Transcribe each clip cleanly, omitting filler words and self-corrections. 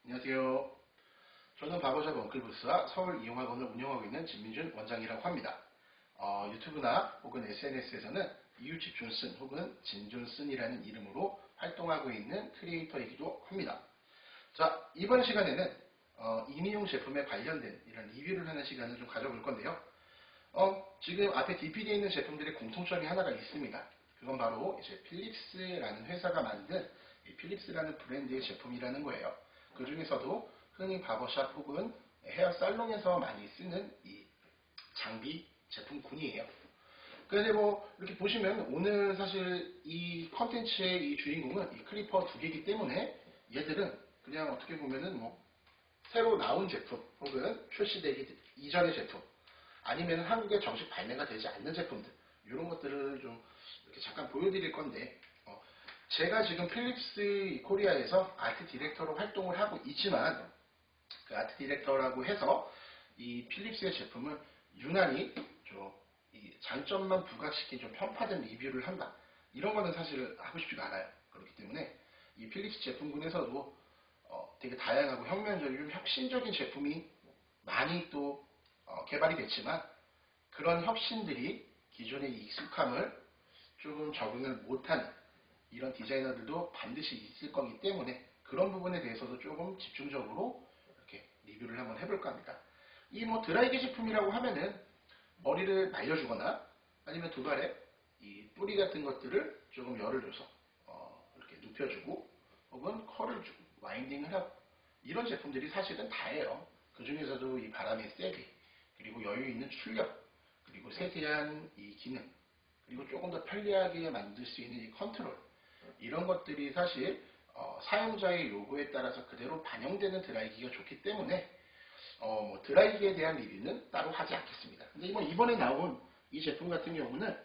안녕하세요. 저는 바버샵 원클부스와 서울 이용학원을 운영하고 있는 진민준 원장이라고 합니다. 유튜브나 혹은 SNS에서는 이웃집존슨 혹은 진존슨이라는 이름으로 활동하고 있는 크리에이터이기도 합니다. 자, 이번 시간에는 임의용 제품에 관련된 이런 리뷰를 하는 시간을 좀 가져볼 건데요. 지금 앞에 DPD에 있는 제품들의 공통점이 하나가 있습니다. 그건 바로 이제 필립스라는 회사가 만든 이 필립스라는 브랜드의 제품이라는 거예요. 그 중에서도 흔히 바버샵 혹은 헤어 살롱에서 많이 쓰는 이 장비 제품군이에요. 그런데 뭐 이렇게 보시면 오늘 사실 이 컨텐츠의 이 주인공은 이 클리퍼 두 개이기 때문에 얘들은 그냥 어떻게 보면은 뭐 새로 나온 제품 혹은 출시되기 이전의 제품 아니면 한국에 정식 발매가 되지 않는 제품들 이런 것들을 좀 이렇게 잠깐 보여드릴 건데 제가 지금 필립스 코리아에서 아트 디렉터로 활동을 하고 있지만 그 아트 디렉터라고 해서 이 필립스의 제품을 유난히 좀 이 장점만 부각시킨 좀 편파된 리뷰를 한다. 이런 거는 사실 하고 싶지가 않아요. 그렇기 때문에 이 필립스 제품군에서도 되게 다양하고 혁명적이고 혁신적인 제품이 많이 또 개발이 됐지만 그런 혁신들이 기존의 익숙함을 조금 적응을 못하는 이런 디자이너들도 반드시 있을 거기 때문에 그런 부분에 대해서도 조금 집중적으로 이렇게 리뷰를 한번 해볼까 합니다. 이 뭐 드라이기 제품이라고 하면은 머리를 말려주거나 아니면 두발에 이 뿌리 같은 것들을 조금 열을 줘서 이렇게 눕혀주고 혹은 컬을 주고 와인딩을 하고 이런 제품들이 사실은 다예요. 그 중에서도 이 바람의 세기 그리고 여유 있는 출력 그리고 세세한 이 기능 그리고 조금 더 편리하게 만들 수 있는 이 컨트롤 이런 것들이 사실 사용자의 요구에 따라서 그대로 반영되는 드라이기가 좋기 때문에 뭐 드라이기에 대한 리뷰는 따로 하지 않겠습니다. 근데 이번에 나온 이 제품 같은 경우는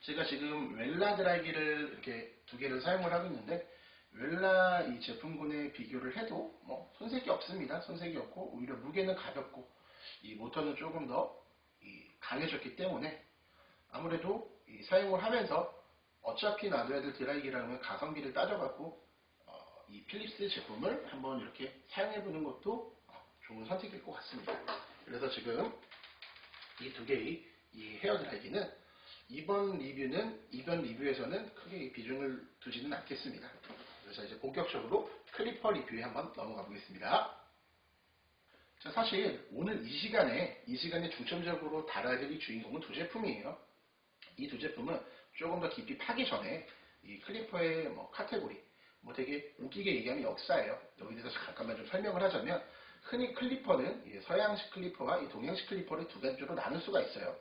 제가 지금 웰라 드라이기를 이렇게 두 개를 사용을 하고 있는데 웰라 이 제품군에 비교를 해도 뭐 손색이 없습니다. 손색이 없고 오히려 무게는 가볍고 이 모터는 조금 더 강해졌기 때문에 아무래도 사용을 하면서 어차피 놔둬야 될 드라이기라면 가성비를 따져갖고 이 필립스 제품을 한번 이렇게 사용해보는 것도 좋은 선택일 것 같습니다. 그래서 지금 이 두 개의 이 헤어 드라이기는 이번 리뷰에서는 크게 비중을 두지는 않겠습니다. 그래서 이제 본격적으로 클리퍼 리뷰에 한번 넘어가 보겠습니다. 자, 사실 오늘 이 시간에 중점적으로 다뤄야 될 이 주인공은 두 제품이에요. 이 두 제품은 조금 더 깊이 파기 전에 이 클리퍼의 뭐 카테고리, 뭐 되게 웃기게 얘기하면 역사예요. 여기 대해서 잠깐만 좀 설명을 하자면 흔히 클리퍼는 서양식 클리퍼와 이 동양식 클리퍼를 두 가지로 나눌 수가 있어요.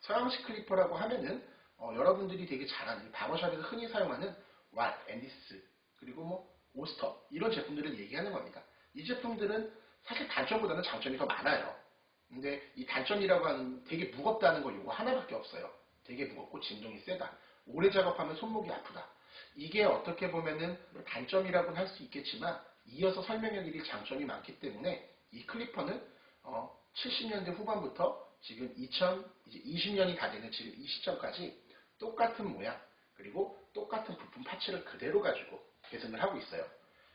서양식 클리퍼라고 하면은 여러분들이 되게 잘 아는 바버샵에서 흔히 사용하는 왓, 앤디스, 그리고 뭐 오스터 이런 제품들을 얘기하는 겁니다. 이 제품들은 사실 단점보다는 장점이 더 많아요. 근데 이 단점이라고 하는 되게 무겁다는 거 요거 하나밖에 없어요. 되게 무겁고 진동이 세다. 오래 작업하면 손목이 아프다. 이게 어떻게 보면은 단점이라고는 할 수 있겠지만 이어서 설명해드릴 장점이 많기 때문에 이 클리퍼는 70년대 후반부터 지금 2020년이 다 되는 지금 이 시점까지 똑같은 모양 그리고 똑같은 부품 파츠를 그대로 가지고 계승을 하고 있어요.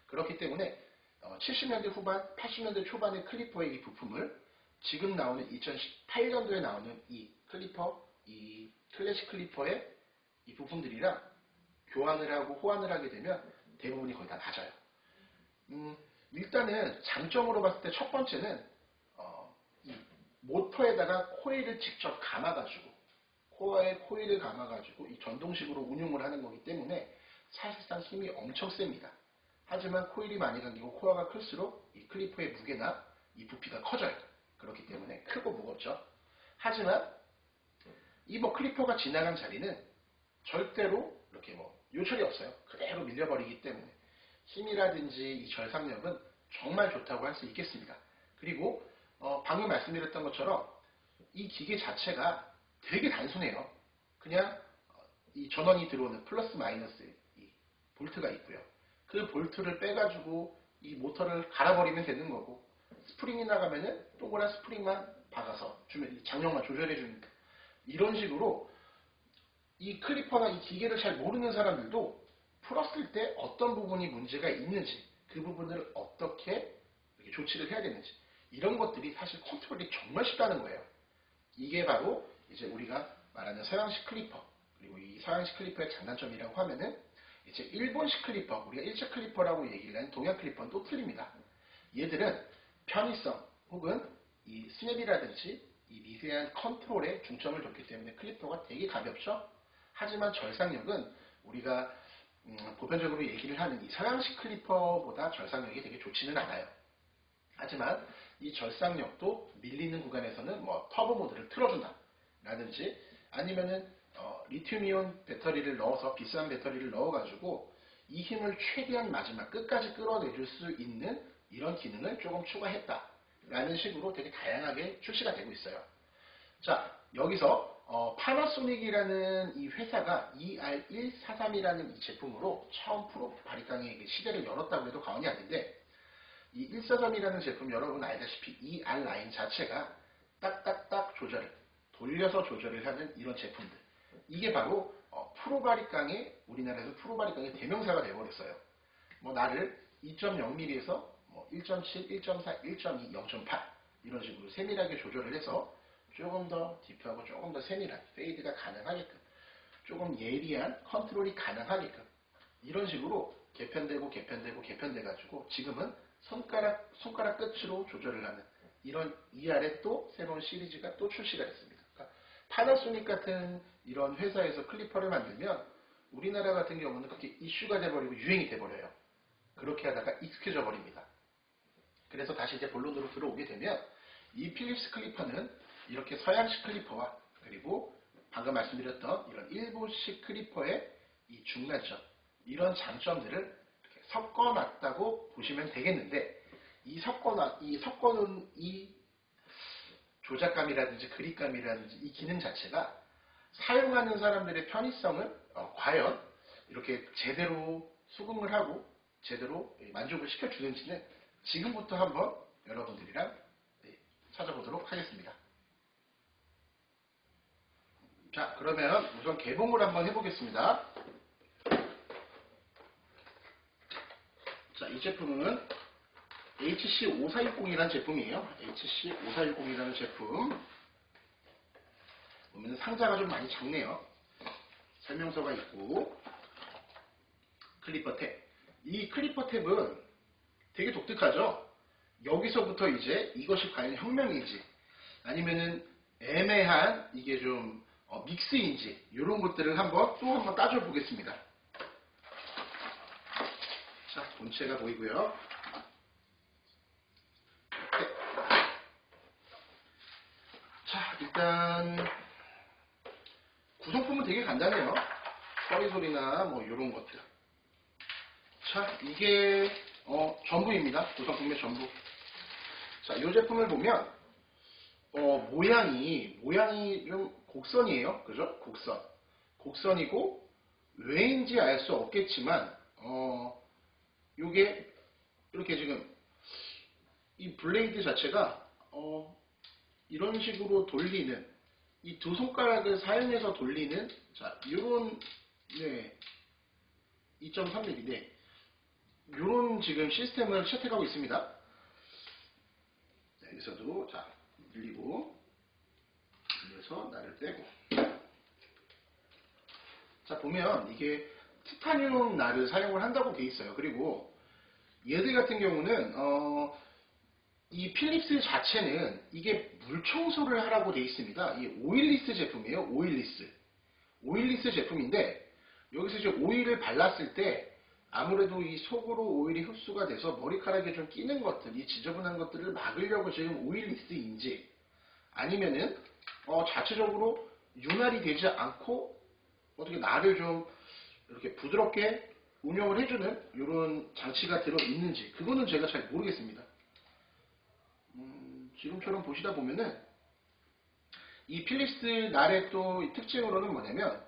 그렇기 때문에 70년대 후반, 80년대 초반의 클리퍼의 이 부품을 지금 나오는 2018년도에 나오는 이 클리퍼, 이 클래식 클리퍼의 이 부품들이랑 교환을 하고 호환을 하게 되면 대부분이 거의 다 맞아요. 일단은 장점으로 봤을 때 첫 번째는 이 모터에다가 코일을 직접 감아가지고 코어에 코일을 감아가지고 이 전동식으로 운용을 하는 거기 때문에 사실상 힘이 엄청 셉니다. 하지만 코일이 많이 당기고 코어가 클수록 이 클리퍼의 무게나 이 부피가 커져요. 그렇기 때문에 크고 무겁죠. 하지만 이 뭐 클리퍼가 지나간 자리는 절대로 이렇게 뭐 요철이 없어요. 그대로 밀려버리기 때문에 힘이라든지 이 절삭력은 정말 좋다고 할 수 있겠습니다. 그리고 방금 말씀드렸던 것처럼 이 기계 자체가 되게 단순해요. 그냥 이 전원이 들어오는 플러스 마이너스 이 볼트가 있고요. 그 볼트를 빼가지고 이 모터를 갈아버리면 되는 거고 스프링이 나가면은 동그란 스프링만 박아서 주면 장력만 조절해 주는 이런 식으로 이 클리퍼나 이 기계를 잘 모르는 사람들도 풀었을 때 어떤 부분이 문제가 있는지, 그 부분을 어떻게 이렇게 조치를 해야 되는지, 이런 것들이 사실 컨트롤이 정말 쉽다는 거예요. 이게 바로 이제 우리가 말하는 서양식 클리퍼, 그리고 이 서양식 클리퍼의 장단점이라고 하면은 이제 일본식 클리퍼, 우리가 일체 클리퍼라고 얘기를 하는 동양 클리퍼는 또 틀립니다. 얘들은 편의성 혹은 이 스냅이라든지 이 미세한 컨트롤에 중점을 뒀기 때문에 클리퍼가 되게 가볍죠. 하지만 절삭력은 우리가 보편적으로 얘기를 하는 이 서양식 클리퍼보다 절삭력이 되게 좋지는 않아요. 하지만 이 절삭력도 밀리는 구간에서는 뭐 터보 모드를 틀어준다 라든지 아니면은 리튬이온 배터리를 넣어서 비싼 배터리를 넣어가지고 이 힘을 최대한 마지막 끝까지 끌어내줄 수 있는 이런 기능을 조금 추가했다 라는 식으로 되게 다양하게 출시가 되고 있어요. 자, 여기서 파나소닉이라는 이 회사가 ER143이라는 이 제품으로 처음 프로 바리깡의 시대를 열었다고 해도 과언이 아닌데, 이 143이라는 제품 여러분 알다시피 이 R 라인 자체가 딱딱딱 조절을 돌려서 조절을 하는 이런 제품들, 이게 바로 프로바리깡의 우리나라에서 프로바리깡의 대명사가 되어버렸어요. 뭐 나를 2.0mm에서 뭐 1.7, 1.4, 1.2, 0.8 이런 식으로 세밀하게 조절을 해서 조금 더 딥하고 조금 더 세밀한 페이드가 가능하게끔, 조금 예리한 컨트롤이 가능하게끔 이런 식으로 개편돼가지고 지금은 손가락 끝으로 조절을 하는 이런 ER의 또 새로운 시리즈가 또 출시가 됐습니다. 그러니까 파나소닉 같은 이런 회사에서 클리퍼를 만들면 우리나라 같은 경우는 그게 이슈가 돼버리고 유행이 돼버려요. 그렇게 하다가 익숙해져 버립니다. 그래서 다시 이제 본론으로 들어오게 되면 이 필립스 클리퍼는 이렇게 서양식 클리퍼와 그리고 방금 말씀드렸던 이런 일본식 클리퍼의 이 중간점, 이런 장점들을 이렇게 섞어놨다고 보시면 되겠는데, 이 섞어놓은 이 조작감이라든지 그립감이라든지 이 기능 자체가 사용하는 사람들의 편의성을 과연 이렇게 제대로 수긍을 하고 제대로 만족을 시켜주는지는 지금부터 한번 여러분들이랑 찾아보도록 하겠습니다. 자, 그러면 우선 개봉을 한번 해보겠습니다. 자, 이 제품은 HC5410이라는 제품이에요. HC5410이라는 제품. 보면 상자가 좀 많이 작네요. 설명서가 있고, 클리퍼 탭. 이 클리퍼 탭은 되게 독특하죠? 여기서부터 이제 이것이 과연 혁명인지, 아니면은 애매한 이게 좀 믹스인지, 이런 것들을 한번 따져보겠습니다. 자, 본체가 보이고요. 자, 일단 구성품은 되게 간단해요. 서리소리나 뭐 이런 것들. 자, 이게 전부입니다. 구성품의 전부. 자, 이 제품을 보면 모양이 좀 곡선이에요. 그죠? 곡선이고 왜인지 알 수 없겠지만 요게 이렇게 지금 이 블레이드 자체가 이런 식으로 돌리는, 이 두 손가락을 사용해서 돌리는, 자, 요런 2.3mm 요런 지금 시스템을 채택하고 있습니다. 자, 여기서도 자, 늘려서 날을 빼고, 자, 보면 이게 티타늄 날을 사용을 한다고 돼 있어요. 그리고 얘들 같은 경우는 이 필립스 자체는 이게 물 청소를 하라고 돼 있습니다. 이 오일리스 제품이에요. 오일리스 제품인데, 여기서 이제 오일을 발랐을 때 아무래도 이 속으로 오일이 흡수가 돼서 머리카락에 좀 끼는 것들, 이 지저분한 것들을 막으려고 지금 오일리스인지, 아니면은 자체적으로 윤활이 되지 않고 어떻게 날을 좀 이렇게 부드럽게 운영을 해주는 이런 장치가 들어있는지, 그거는 제가 잘 모르겠습니다. 지금처럼 보시다 보면은 이 필립스 날의 또 특징으로는 뭐냐면,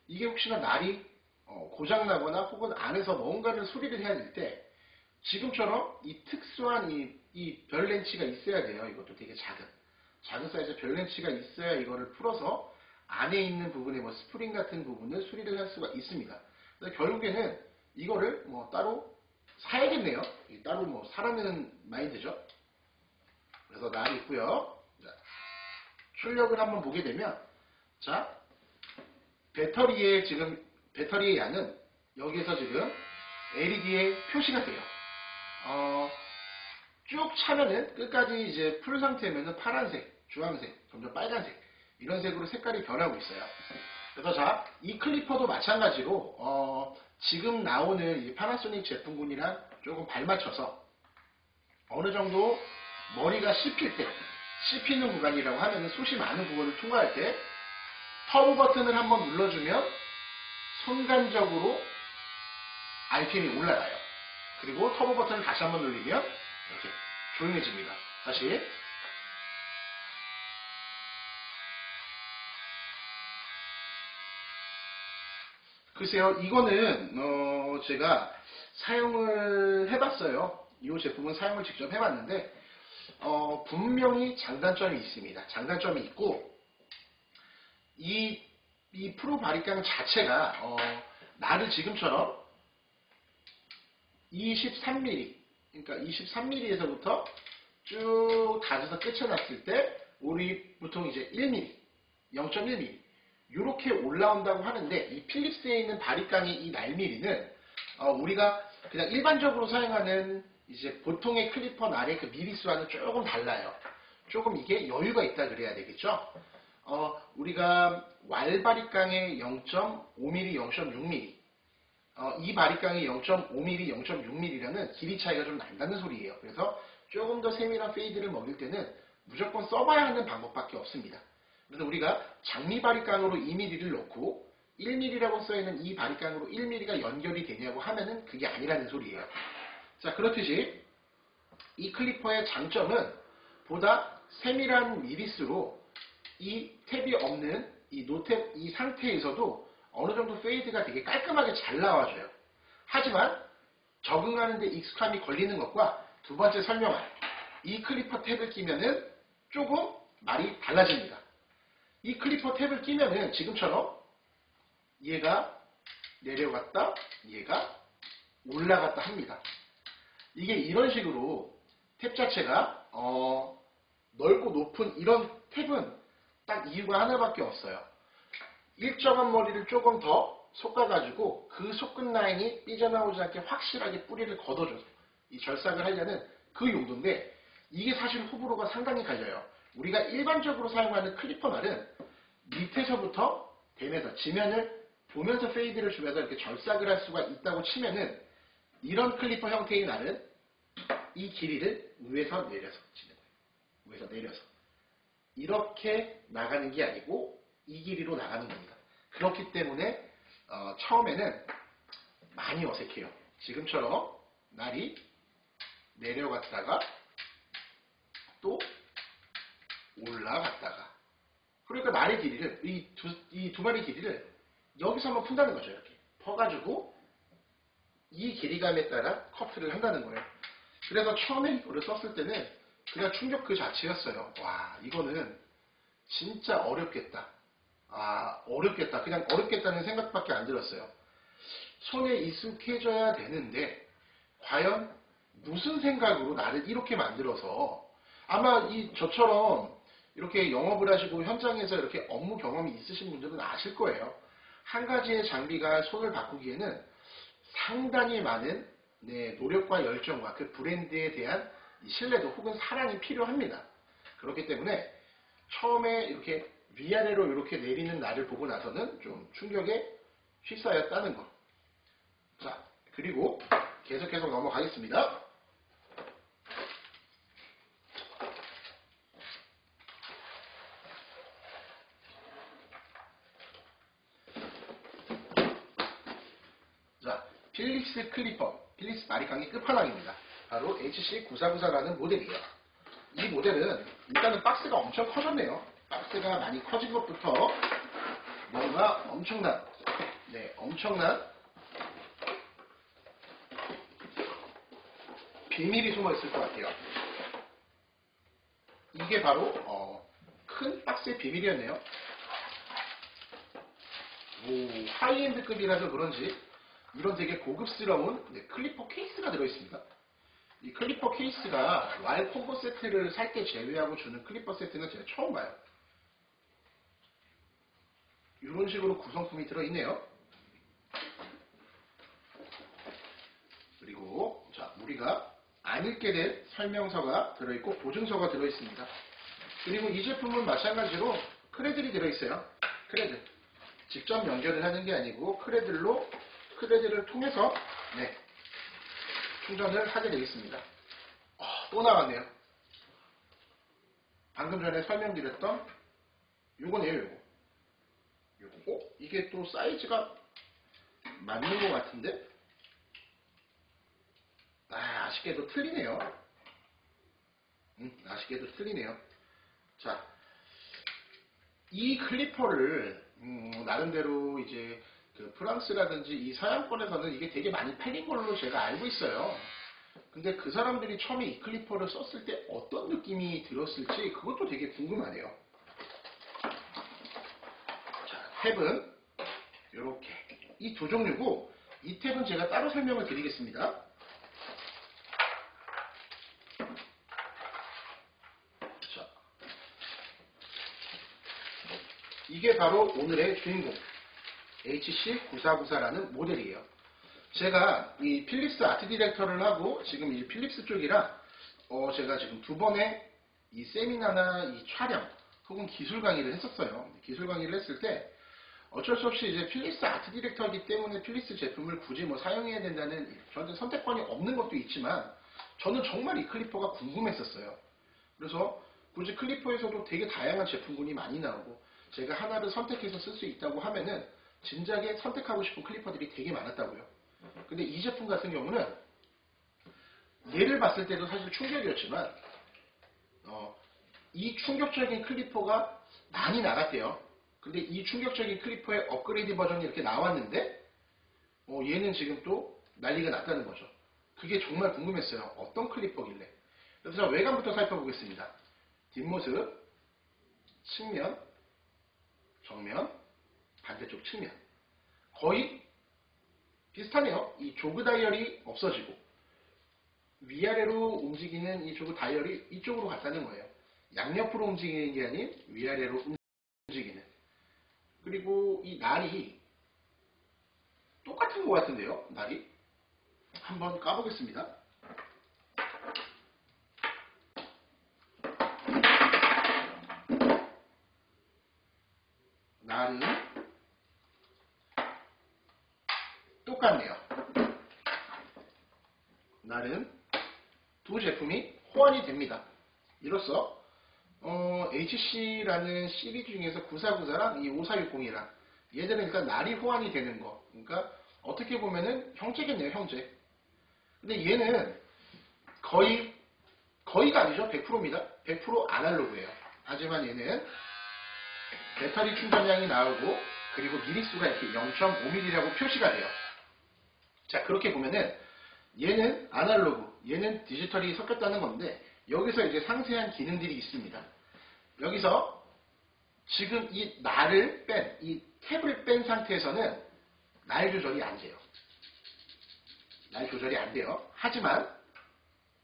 이게 혹시나 날이 고장나거나 혹은 안에서 뭔가를 수리를 해야 될 때 지금처럼 이 특수한 이 별렌치가 있어야 돼요. 이것도 되게 작은 사이즈의 별렌치가 있어야 이거를 풀어서 안에 있는 부분에 뭐 스프링 같은 부분을 수리를 할 수가 있습니다. 그래서 결국에는 이거를 뭐 따로 사야겠네요. 따로 뭐 사라는 마인드죠. 그래서 날이 있고요. 자, 출력을 한번 보게 되면 자 배터리의 양은 여기에서 지금 LED에 표시가 돼요. 쭉 차면은 끝까지 이제 풀 상태면은 파란색, 주황색, 점점 빨간색 이런 색으로 색깔이 변하고 있어요. 그래서 자, 이 클리퍼도 마찬가지로 지금 나오는 이 파나소닉 제품군이랑 조금 발맞춰서 어느 정도 머리가 씹히는 구간이라고 하면 숱이 많은 부분을 통과할 때 터보 버튼을 한번 눌러주면 순간적으로 RPM이 올라가요. 그리고 터보 버튼을 다시 한번 눌리면 이렇게 조용해집니다. 다시. 글쎄요, 이거는 제가 사용을 해봤어요. 이 제품은 사용을 직접 해봤는데 분명히 장단점이 있습니다. 장단점이 있고 이 프로 바리깡 자체가 나를 지금처럼 23mm 그러니까 23mm에서부터 쭉 다져서 끝에 놨을 때 우리 보통 이제 1mm 0.1mm 이렇게 올라온다고 하는데 이 필립스에 있는 바리깡의 이 날밀이는 우리가 그냥 일반적으로 사용하는 이제 보통의 클리퍼 날의 그 미리수와는 조금 달라요. 조금 이게 여유가 있다 그래야 되겠죠. 우리가 왈바리깡의 0.5mm, 0.6mm 이 바리깡이 0.5mm, 0.6mm라는 길이 차이가 좀 난다는 소리예요. 그래서 조금 더 세밀한 페이드를 먹일 때는 무조건 써봐야 하는 방법밖에 없습니다. 그래서 우리가 장미 바리깡으로 2mm를 넣고 1mm라고 써있는 이 바리깡으로 1mm가 연결이 되냐고 하면은 그게 아니라는 소리예요. 자, 그렇듯이 이 클리퍼의 장점은 보다 세밀한 미리수로 이 탭이 없는 이 노탭 이 상태에서도 어느 정도 페이드가 되게 깔끔하게 잘 나와줘요. 하지만 적응하는데 익숙함이 걸리는 것과 두 번째 설명할 이 클리퍼 탭을 끼면은 조금 말이 달라집니다. 이 클리퍼 탭을 끼면은 지금처럼 얘가 내려갔다 얘가 올라갔다 합니다. 이게 이런 식으로 탭 자체가 넓고 높은 이런 탭은 딱 이유가 하나밖에 없어요. 일정한 머리를 조금 더 솎아가지고 그 솟은 라인이 삐져나오지 않게 확실하게 뿌리를 걷어줘서 이 절삭을 하려는 그 용도인데 이게 사실 호불호가 상당히 갈려요. 우리가 일반적으로 사용하는 클리퍼 날은 밑에서부터 대면서 지면을 보면서 페이드를 주면서 이렇게 절삭을 할 수가 있다고 치면은 이런 클리퍼 형태의 날은 이 길이를 위에서 내려서 치는 거예요. 위에서 내려서 이렇게 나가는 게 아니고 이 길이로 나가는 겁니다. 그렇기 때문에 처음에는 많이 어색해요. 지금처럼 날이 내려갔다가 또 올라갔다가 그러니까 날의 길이를 이 두 마리 길이를 여기서 한번 푼다는 거죠. 이렇게 퍼가지고 이 길이감에 따라 커트를 한다는 거예요. 그래서 처음에 이거를 썼을 때는 그냥 충격 그 자체였어요. 와, 이거는 진짜 어렵겠다. 어렵겠다. 그냥 어렵겠다는 생각밖에 안 들었어요. 손에 익숙해져야 되는데 과연 무슨 생각으로 나를 이렇게 만들어서 아마 저처럼 이렇게 영업을 하시고 현장에서 이렇게 업무 경험이 있으신 분들은 아실 거예요. 한 가지의 장비가 손을 바꾸기에는 상당히 많은 노력과 열정과 그 브랜드에 대한 신뢰도 혹은 사랑이 필요합니다. 그렇기 때문에 처음에 이렇게 위아래로 이렇게 내리는 날을 보고 나서는 좀 충격에 휩싸였다는 거. 자, 그리고 계속해서 넘어가겠습니다. 자, 필립스 클리퍼, 필립스 바리깡의 끝판왕입니다. 바로 HC9494라는 모델이에요. 이 모델은 일단은 박스가 엄청 커졌네요. 박스가 많이 커진 것부터 뭔가 엄청난 비밀이 숨어 있을 것 같아요. 이게 바로 큰 박스의 비밀이었네요. 하이엔드급이라서 그런지 이런 되게 고급스러운 클리퍼 케이스가 들어있습니다. 이 클리퍼 케이스가 왈 콤보 세트를 살 때 제외하고 주는 클리퍼 세트는 제가 처음 봐요. 이런 식으로 구성품이 들어있네요. 그리고 자, 우리가 안 읽게 된 설명서가 들어있고 보증서가 들어있습니다. 그리고 이 제품은 마찬가지로 크레들이 들어있어요. 크레들. 직접 연결을 하는 게 아니고 크레들을 통해서 충전을 하게 되어 있습니다. 또 나왔네요. 방금 전에 설명드렸던 요거네요. 요거. 이게 또 사이즈가 맞는 것 같은데 아쉽게도 틀리네요. 아쉽게도 틀리네요. 자, 이 클리퍼를 나름대로 이제 그 프랑스라든지 이 서양권에서는 이게 되게 많이 팔린 걸로 제가 알고 있어요. 근데 그 사람들이 처음에 이 클리퍼를 썼을 때 어떤 느낌이 들었을지 그것도 되게 궁금하네요. 자, 탭은 이렇게 이 두 종류고, 이 탭은 제가 따로 설명을 드리겠습니다. 자, 이게 바로 오늘의 주인공 HC9494라는 모델이에요. 제가 이 필립스 아트 디렉터를 하고 지금 이 필립스 쪽이라 제가 지금 두 번의 이 세미나나 이 촬영 혹은 기술 강의를 했었어요. 기술 강의를 했을 때 어쩔 수 없이 이제 필립스 아트 디렉터이기 때문에 필립스 제품을 굳이 뭐 사용해야 된다는 저한테 선택권이 없는 것도 있지만 저는 정말 이 클리퍼가 궁금했었어요. 그래서 굳이 클리퍼에서도 되게 다양한 제품군이 많이 나오고 제가 하나를 선택해서 쓸 수 있다고 하면은 진작에 선택하고 싶은 클리퍼들이 되게 많았다고요. 근데 이 제품 같은 경우는 얘를 봤을 때도 사실 충격이었지만 이 충격적인 클리퍼가 많이 나갔대요. 근데 이 충격적인 클리퍼의 업그레이드 버전이 이렇게 나왔는데 얘는 지금 또 난리가 났다는 거죠. 그게 정말 궁금했어요. 어떤 클리퍼길래. 그래서 외관부터 살펴보겠습니다. 뒷모습, 측면, 정면, 반대쪽 측면. 거의 비슷하네요. 이 조그 다이얼이 없어지고 위아래로 움직이는 이 조그 다이얼이 이쪽으로 갔다는 거예요. 양옆으로 움직이는 게 아닌 위아래로 움직이는. 그리고 이 날이 똑같은 것 같은데요. 날이. 한번 까보겠습니다. 날은 똑같네요. 날은 두 제품이 호환이 됩니다. 이로써 HC라는 시리즈 중에서 9494랑 이 5460이랑 얘들은 일단 날이 호환이 되는 거. 그러니까 어떻게 보면은 형제겠네요, 형제. 근데 얘는 거의가 아니죠. 100%입니다. 100% 아날로그예요. 하지만 얘는 배터리 충전량이 나오고 그리고 미리수가 이렇게 0.5mm라고 표시가 돼요. 자, 그렇게 보면은 얘는 아날로그, 얘는 디지털이 섞였다는 건데 여기서 이제 상세한 기능들이 있습니다. 여기서 지금 이 날을 뺀, 이 탭을 뺀 상태에서는 날 조절이 안 돼요. 날 조절이 안 돼요. 하지만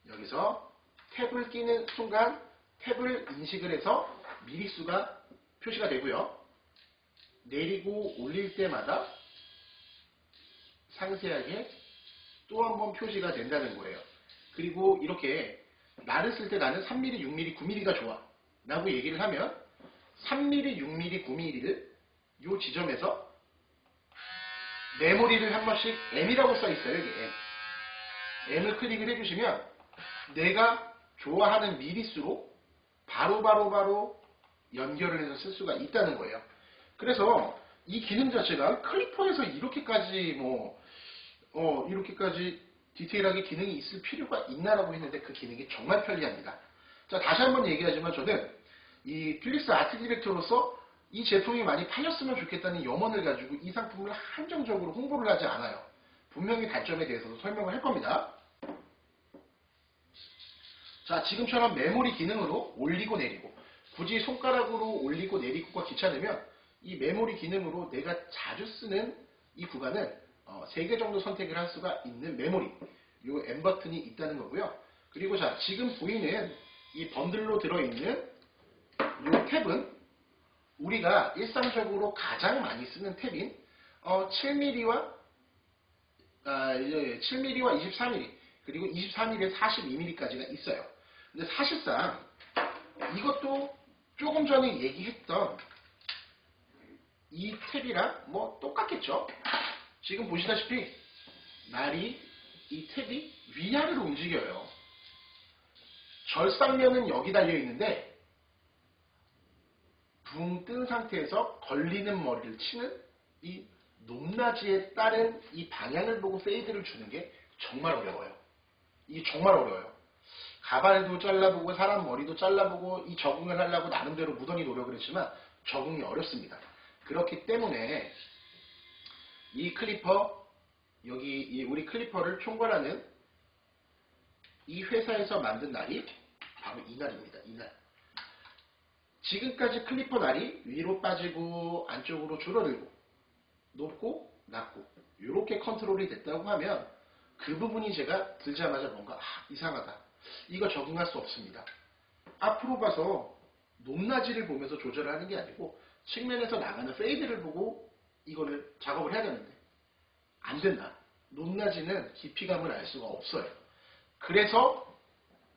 여기서 탭을 끼는 순간 탭을 인식을 해서 미리수가 표시가 되고요. 내리고 올릴 때마다 상세하게 또 한 번 표시가 된다는 거예요. 그리고 이렇게 날을 쓸 때 나는 3mm, 6mm, 9mm가 좋아 라고 얘기를 하면 3mm, 6mm, 9mm를 이 지점에서 메모리를 한 번씩 M이라고 써있어요. 여기 M. M을 클릭을 해주시면 내가 좋아하는 미리수로 바로 연결을 해서 쓸 수가 있다는 거예요. 그래서 이 기능 자체가 클리퍼에서 이렇게까지 이렇게까지 디테일하게 기능이 있을 필요가 있나라고 했는데 그 기능이 정말 편리합니다. 자, 다시 한번 얘기하지만 저는 이 필립스 아트 디렉터로서 이 제품이 많이 팔렸으면 좋겠다는 염원을 가지고 이 상품을 한정적으로 홍보를 하지 않아요. 분명히 단점에 대해서도 설명을 할 겁니다. 자, 지금처럼 메모리 기능으로 올리고 내리고 굳이 손가락으로 올리고 내리고가 귀찮으면 이 메모리 기능으로 내가 자주 쓰는 이 구간을 3개 정도 선택을 할 수가 있는 메모리, 요 M 버튼이 있다는 거고요. 그리고 자, 지금 보이는 이 번들로 들어있는 요 탭은 우리가 일상적으로 가장 많이 쓰는 탭인 7mm와 7mm와 23mm 그리고 23mm에 42mm까지가 있어요. 근데 사실상 이것도 조금 전에 얘기했던 이 탭이랑 뭐 똑같겠죠. 지금 보시다시피 날이 이 탭이 위아래로 움직여요. 절상면은 여기 달려있는데 붕 뜬 상태에서 걸리는 머리를 치는 이 높낮이에 따른 이 방향을 보고 페이드를 주는 게 정말 어려워요. 이게 정말 어려워요. 가발도 잘라보고 사람 머리도 잘라보고 이 적응을 하려고 나름대로 무던히 노력을 했지만 적응이 어렵습니다. 그렇기 때문에 이 클리퍼, 여기 우리 클리퍼를 총괄하는 이 회사에서 만든 날이 바로 이 날입니다. 이 날. 지금까지 클리퍼 날이 위로 빠지고 안쪽으로 줄어들고 높고 낮고 이렇게 컨트롤이 됐다고 하면 그 부분이 제가 들자마자 뭔가 이상하다. 이거 적응할 수 없습니다. 앞으로 봐서 높낮이를 보면서 조절을 하는 게 아니고 측면에서 나가는 페이드를 보고 이거를 작업을 해야 되는데 안 된다. 높낮이는 깊이감을 알 수가 없어요. 그래서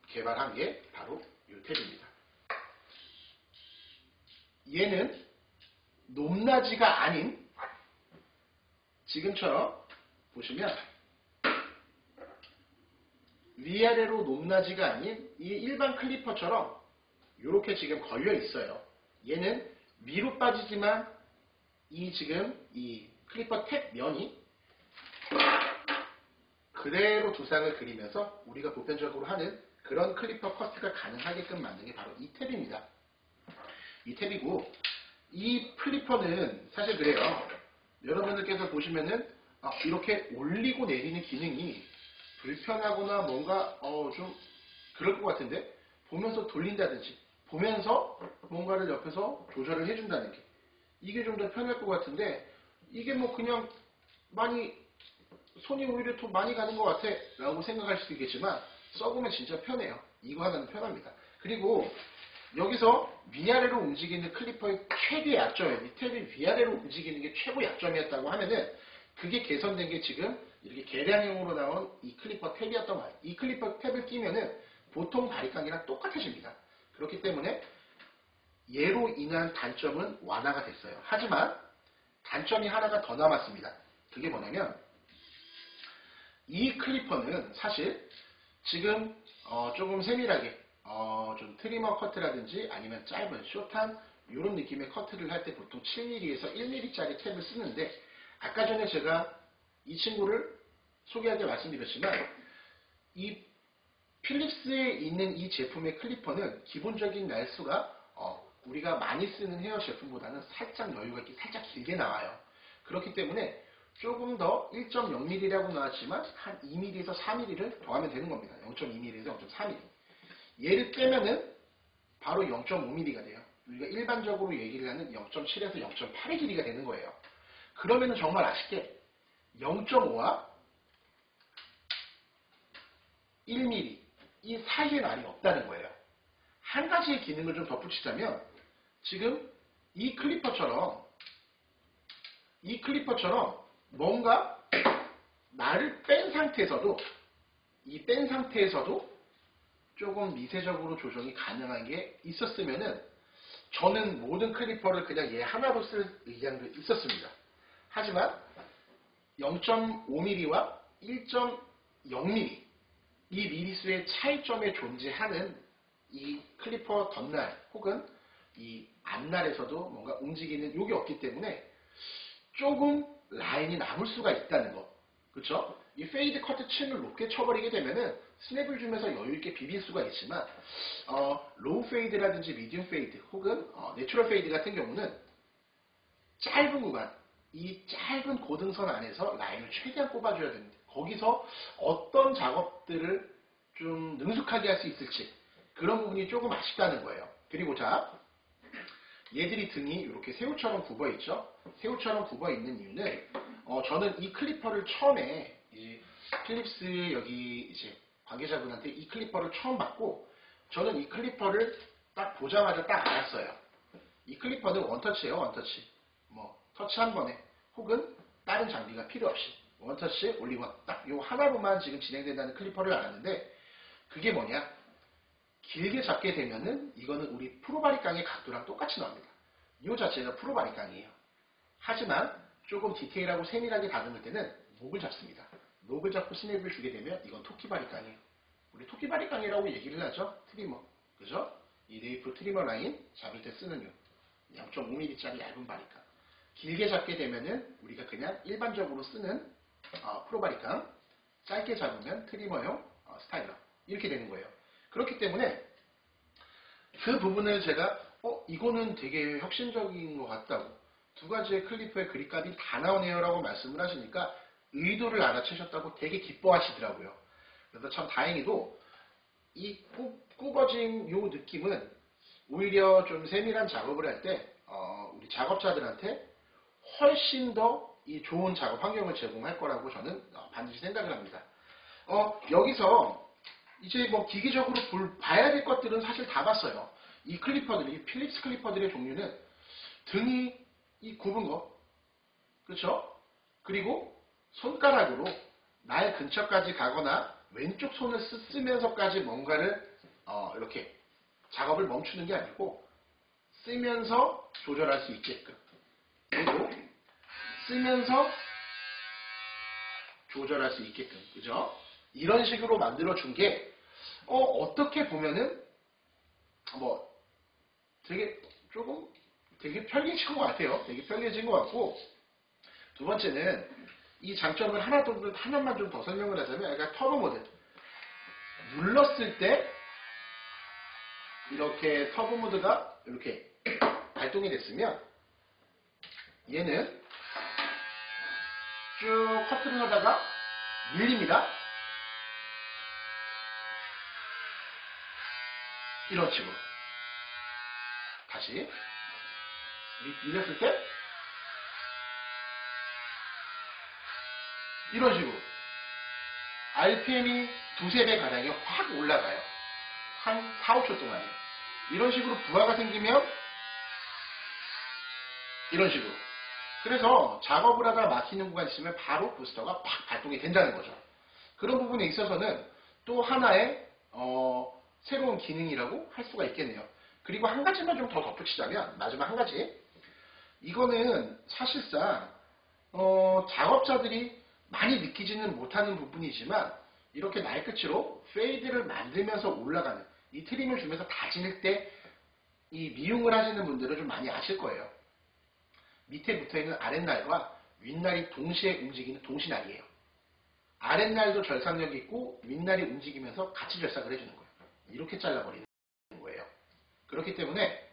개발한 게 바로 이 탭입니다. 얘는 높낮이가 아닌 지금처럼 보시면 위아래로 높낮이가 아닌 이 일반 클리퍼처럼 이렇게 지금 걸려 있어요. 얘는 위로 빠지지만 이 지금 이 클리퍼 탭 면이 그대로 두상을 그리면서 우리가 보편적으로 하는 그런 클리퍼 커트가 가능하게끔 만든 게 바로 이 탭입니다. 이 탭이고 이 클리퍼는 사실 그래요. 여러분들께서 보시면은 이렇게 올리고 내리는 기능이 불편하거나 뭔가 좀 그럴 것 같은데 보면서 돌린다든지 보면서 뭔가를 옆에서 조절을 해준다는 게 이게 좀 더 편할 것 같은데 이게 뭐 그냥 많이 손이 오히려 더 많이 가는 것 같아 라고 생각할 수도 있겠지만 써보면 진짜 편해요. 이거 하나는 편합니다. 그리고 여기서 위아래로 움직이는 클리퍼의 최대 약점이 이 탭이 위아래로 움직이는 게 최고 약점이었다고 하면은 그게 개선된 게 지금 이렇게 계량형으로 나온 이 클리퍼 탭이었던 거예요. 이 클리퍼 탭을 끼면은 보통 바리깡이랑 똑같아집니다. 그렇기 때문에 얘로 인한 단점은 완화가 됐어요. 하지만 단점이 하나가 더 남았습니다. 그게 뭐냐면 이 클리퍼는 사실 지금 조금 세밀하게 좀 트리머 커트라든지 아니면 짧은 숏한 이런 느낌의 커트를 할 때 보통 7mm에서 1mm짜리 탭을 쓰는데 아까 전에 제가 이 친구를 소개할 때 말씀드렸지만 이 필립스에 있는 이 제품의 클리퍼는 기본적인 날수가 우리가 많이 쓰는 헤어 제품보다는 살짝 여유가 있게 살짝 길게 나와요. 그렇기 때문에 조금 더 1.0mm라고 나왔지만 한 2mm에서 4mm를 더하면 되는 겁니다. 0.2mm에서 0.4mm. 얘를 빼면은 바로 0.5mm가 돼요. 우리가 일반적으로 얘기를 하는 0.7에서 0.8의 길이가 되는 거예요. 그러면은 정말 아쉽게 0.5와 1mm 이 사이의 날이 없다는 거예요. 한 가지의 기능을 좀 덧붙이자면 지금 이 클리퍼처럼 뭔가 날을 뺀 상태에서도 조금 미세적으로 조정이 가능한 게 있었으면은 저는 모든 클리퍼를 그냥 얘 하나로 쓸 의향도 있었습니다. 하지만 0.5mm와 1.0mm 이 미리수의 차이점에 존재하는 이 클리퍼 덧날 혹은 이 앞날에서도 뭔가 움직이는 요게 없기 때문에 조금 라인이 남을 수가 있다는 거. 그렇죠? 이 페이드 커트 층을 높게 쳐버리게 되면은 스냅을 주면서 여유있게 비빌 수가 있지만 로우 페이드라든지 미디움 페이드 혹은 내추럴 페이드 같은 경우는 짧은 구간 이 짧은 고등선 안에서 라인을 최대한 뽑아줘야 됩니다. 거기서 어떤 작업들을 좀 능숙하게 할 수 있을지 그런 부분이 조금 아쉽다는 거예요. 그리고 자 얘들이 등이 이렇게 새우처럼 굽어 있죠. 새우처럼 굽어 있는 이유는 저는 이 클리퍼를 처음에 이제 필립스 여기 이제 관계자분한테 이 클리퍼를 처음 받고 저는 이 클리퍼를 딱 보자마자 딱 알았어요. 이 클리퍼는 원터치예요. 원터치. 뭐 터치 한 번에 혹은 다른 장비가 필요 없이 원터치 올리원 딱 요 하나로만 지금 진행된다는 클리퍼를 알았는데 그게 뭐냐? 길게 잡게 되면은 이거는 우리 프로바리깡의 각도랑 똑같이 나옵니다. 이 자체가 프로바리깡이에요. 하지만 조금 디테일하고 세밀하게 다듬을 때는 목을 잡습니다. 목을 잡고 스냅을 주게 되면 이건 토끼바리깡이에요. 우리 토끼바리깡이라고 얘기를 하죠. 트리머. 그죠? 이 네이프 트리머 라인 잡을 때 쓰는 요 0.5mm짜리 얇은 바리깡. 길게 잡게 되면은 우리가 그냥 일반적으로 쓰는 프로바리깡, 짧게 잡으면 트리머용 스타일러 이렇게 되는 거예요. 그렇기 때문에 그 부분을 제가 이거는 되게 혁신적인 것 같다고 두 가지의 클리퍼의 그립감이 다 나오네요 라고 말씀을 하시니까 의도를 알아채셨다고 되게 기뻐하시더라고요. 그래서 참 다행히도 이 굽어진 요 느낌은 오히려 좀 세밀한 작업을 할 때 우리 작업자들한테 훨씬 더 이 좋은 작업 환경을 제공할 거라고 저는 반드시 생각을 합니다. 여기서 이제 뭐 기기적으로 봐야 될 것들은 사실 다 봤어요. 이 클리퍼들이 필립스 클리퍼들의 종류는 등이 이 굽은 거, 그렇죠? 그리고 손가락으로 날 근처까지 가거나 왼쪽 손을 쓰면서까지 뭔가를 이렇게 작업을 멈추는 게 아니고 쓰면서 조절할 수 있게끔 그리고 쓰면서 조절할 수 있게끔 그죠? 이런 식으로 만들어 준 게 어떻게 보면은 뭐 되게 조금 되게 편리해진 것 같아요. 되게 편리해진 것 같고 두 번째는 이 장점을 하나만 좀 더 설명을 하자면 약간 터보 모드 눌렀을 때 이렇게 터보 모드가 이렇게 발동이 됐으면 얘는 쭉 커트를 하다가 밀립니다. 이런 식으로 다시 밀렸을 때 이런 식으로 RPM이 두세 배 가량이 확 올라가요. 한 4, 5초 동안에 이런 식으로 부하가 생기면 이런 식으로 그래서 작업을 하다 막히는 구간 있으면 바로 부스터가 팍 발동이 된다는 거죠. 그런 부분에 있어서는 또 하나의 새로운 기능이라고 할 수가 있겠네요. 그리고 한 가지만 좀 더 덧붙이자면 마지막 한 가지 이거는 사실상 작업자들이 많이 느끼지는 못하는 부분이지만 이렇게 날끝으로 페이드를 만들면서 올라가는 이 트림을 주면서 다질 때 이 미용을 하시는 분들은 좀 많이 아실 거예요. 밑에 붙어있는 아랫날과 윗날이 동시에 움직이는 동시날이에요. 아랫날도 절삭력이 있고 윗날이 움직이면서 같이 절삭을 해주는 거예요. 이렇게 잘라버리는 거예요. 그렇기 때문에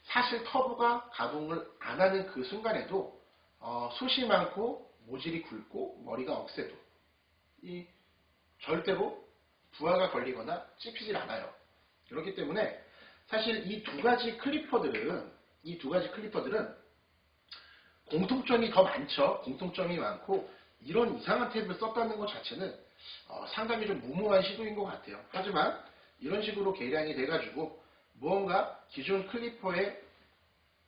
사실 터보가 가동을 안 하는 그 순간에도 숱이 많고 모질이 굵고 머리가 억세도 이 절대로 부하가 걸리거나 찝히질 않아요. 그렇기 때문에 사실 이 두 가지 클리퍼들은 공통점이 더 많죠. 공통점이 많고 이런 이상한 탭을 썼다는 것 자체는 상당히 좀 무모한 시도인 것 같아요. 하지만 이런 식으로 개량이 돼가지고 무언가 기존 클리퍼의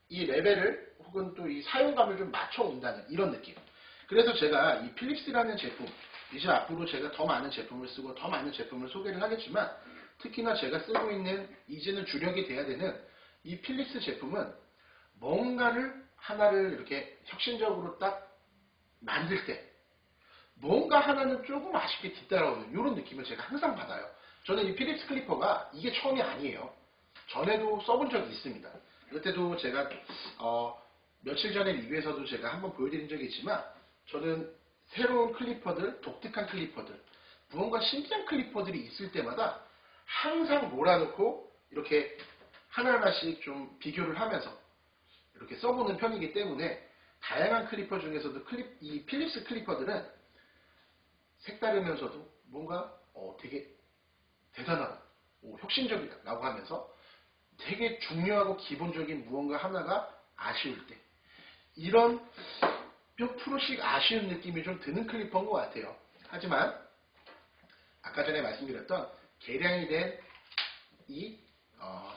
이 레벨을 혹은 또 이 사용감을 좀 맞춰온다는 이런 느낌. 그래서 제가 이 필립스라는 제품 이제 앞으로 제가 더 많은 제품을 쓰고 더 많은 제품을 소개를 하겠지만 특히나 제가 쓰고 있는 이제는 주력이 돼야 되는 이 필립스 제품은 뭔가를 하나를 이렇게 혁신적으로 딱 만들 때 뭔가 하나는 조금 아쉽게 뒤따라오는 이런 느낌을 제가 항상 받아요. 저는 이 필립스 클리퍼가 이게 처음이 아니에요. 전에도 써본 적이 있습니다. 그때도 제가 며칠 전에 리뷰에서도 제가 한번 보여드린 적이 있지만 저는 새로운 클리퍼들, 독특한 클리퍼들, 무언가 신기한 클리퍼들이 있을 때마다 항상 몰아놓고 이렇게 하나하나씩 좀 비교를 하면서 이렇게 써보는 편이기 때문에 다양한 클리퍼 중에서도 이 필립스 클리퍼들은 색다르면서도 뭔가 되게 대단하다, 혁신적이다 라고 하면서 되게 중요하고 기본적인 무언가 하나가 아쉬울 때 이런 몇 프로씩 아쉬운 느낌이 좀 드는 클리퍼인 것 같아요. 하지만 아까 전에 말씀드렸던 개량이 된 이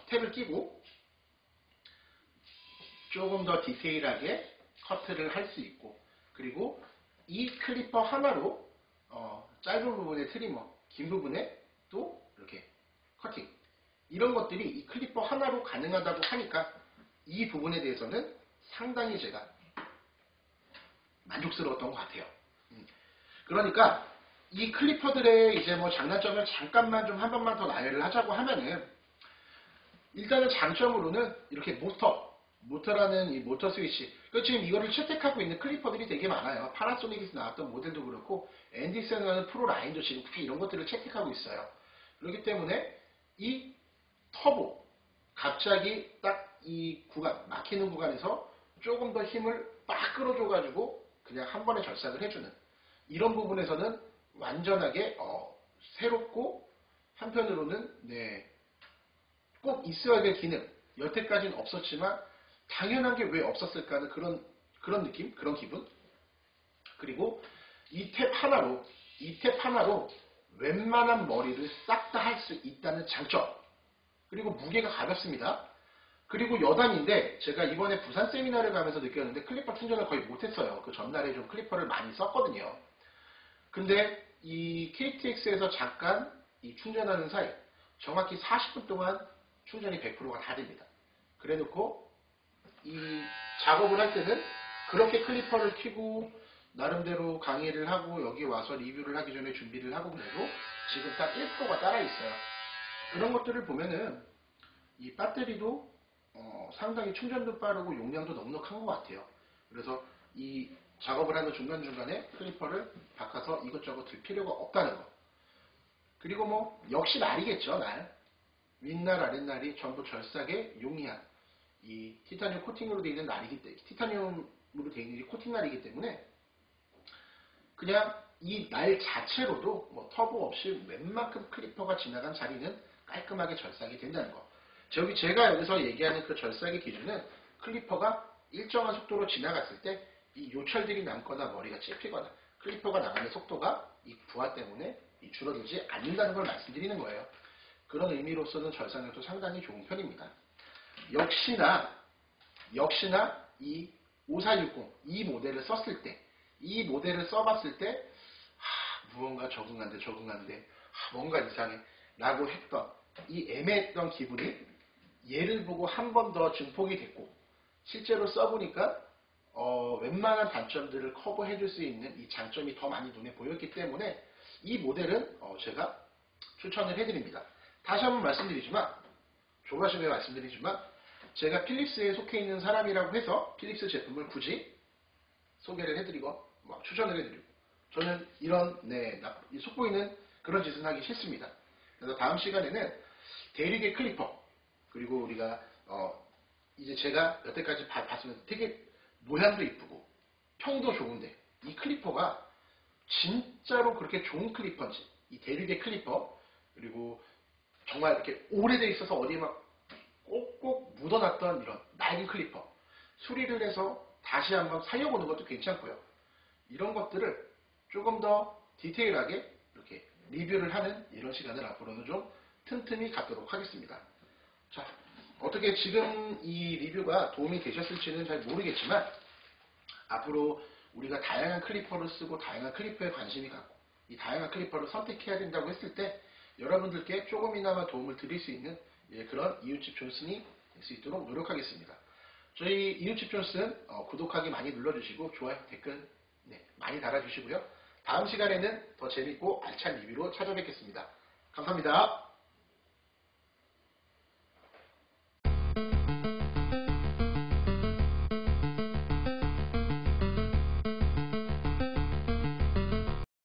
탭을 끼고 조금 더 디테일하게 커트를 할 수 있고, 그리고 이 클리퍼 하나로 짧은 부분의 트리머, 긴 부분에 또 이렇게 커팅, 이런 것들이 이 클리퍼 하나로 가능하다고 하니까 이 부분에 대해서는 상당히 제가 만족스러웠던 것 같아요. 그러니까 이 클리퍼들의 이제 뭐 장단점을 잠깐만 좀 한 번만 더 나열을 하자고 하면은, 일단은 장점으로는 이렇게 모터라는 이 모터 스위치, 지금 이거를 채택하고 있는 클리퍼들이 되게 많아요. 파나소닉에서 나왔던 모델도 그렇고 앤디슨이라는 프로 라인도 지금 이런 것들을 채택하고 있어요. 그렇기 때문에 이 터보, 갑자기 딱 이 구간, 막히는 구간에서 조금 더 힘을 빡 끌어줘가지고 그냥 한 번에 절삭을 해주는 이런 부분에서는 완전하게 새롭고, 한편으로는 꼭 있어야 될 기능, 여태까지는 없었지만 당연한 게 왜 없었을까 하는 그런 느낌, 그런 기분. 그리고 이 탭 하나로 웬만한 머리를 싹 다 할 수 있다는 장점. 그리고 무게가 가볍습니다. 그리고 여단인데, 제가 이번에 부산 세미나를 가면서 느꼈는데 클리퍼 충전을 거의 못했어요. 그 전날에 좀 클리퍼를 많이 썼거든요. 근데 이 KTX에서 잠깐 이 충전하는 사이 정확히 40분 동안 충전이 100%가 다 됩니다. 그래 놓고 이 작업을 할 때는 그렇게 클리퍼를 켜고 나름대로 강의를 하고 여기 와서 리뷰를 하기 전에 준비를 하고 그래도 지금 딱 1%가 따라 있어요. 그런 것들을 보면은 이 배터리도 상당히 충전도 빠르고 용량도 넉넉한 것 같아요. 그래서 이 작업을 하는 중간중간에 클리퍼를 바꿔서 이것저것 들 필요가 없다는 거. 그리고 뭐 역시 날이겠죠. 날. 윗날 아랫날이 전부 절삭에 용이한 이 티타늄 코팅으로 되어 있는 날이기 때문에, 티타늄으로 되어 있는 코팅 날이기 때문에 그냥 이 날 자체로도 뭐 터보 없이 웬만큼 클리퍼가 지나간 자리는 깔끔하게 절삭이 된다는 거. 제가 여기서 얘기하는 그 절삭의 기준은 클리퍼가 일정한 속도로 지나갔을 때 이 요철들이 남거나 머리가 찝히거나 클리퍼가 나가는 속도가 이 부하 때문에 줄어들지 않는다는 걸 말씀드리는 거예요. 그런 의미로서는 절삭력도 상당히 좋은 편입니다. 역시나 이 5460 이 모델을 썼을 때, 이 모델을 써봤을 때 무언가 적응한데 뭔가 이상해 라고 했던 이 애매했던 기분이 얘를 보고 한 번 더 증폭이 됐고, 실제로 써보니까 웬만한 단점들을 커버해 줄 수 있는 이 장점이 더 많이 눈에 보였기 때문에 이 모델은 제가 추천을 해드립니다. 다시 한번 말씀드리지만, 조바심에 말씀드리지만, 제가 필립스에 속해 있는 사람이라고 해서 필립스 제품을 굳이 소개를 해드리고 추천을 해드리고, 저는 이런 속보이는 그런 짓은 하기 싫습니다. 그래서 다음 시간에는 대륙의 클리퍼, 그리고 우리가 이제 제가 여태까지 봤으면 되게 모양도 이쁘고 평도 좋은데 이 클리퍼가 진짜로 그렇게 좋은 클리퍼인지, 이 대륙의 클리퍼, 그리고 정말 이렇게 오래돼 있어서 어디에 막 꼭꼭 묻어놨던 이런 낡은 클리퍼 수리를 해서 다시 한번 사용해보는 것도 괜찮고요. 이런 것들을 조금 더 디테일하게 이렇게 리뷰를 하는 이런 시간을 앞으로는 좀 틈틈이 갖도록 하겠습니다. 자, 어떻게 지금 이 리뷰가 도움이 되셨을지는 잘 모르겠지만, 앞으로 우리가 다양한 클리퍼를 쓰고 다양한 클리퍼에 관심이 갖고 이 다양한 클리퍼를 선택해야 된다고 했을 때 여러분들께 조금이나마 도움을 드릴 수 있는 그런 이웃집 존슨이 될 수 있도록 노력하겠습니다. 저희 이웃집 존슨 구독하기 많이 눌러주시고 좋아요, 댓글 많이 달아주시고요. 다음 시간에는 더 재밌고 알찬 리뷰로 찾아뵙겠습니다. 감사합니다.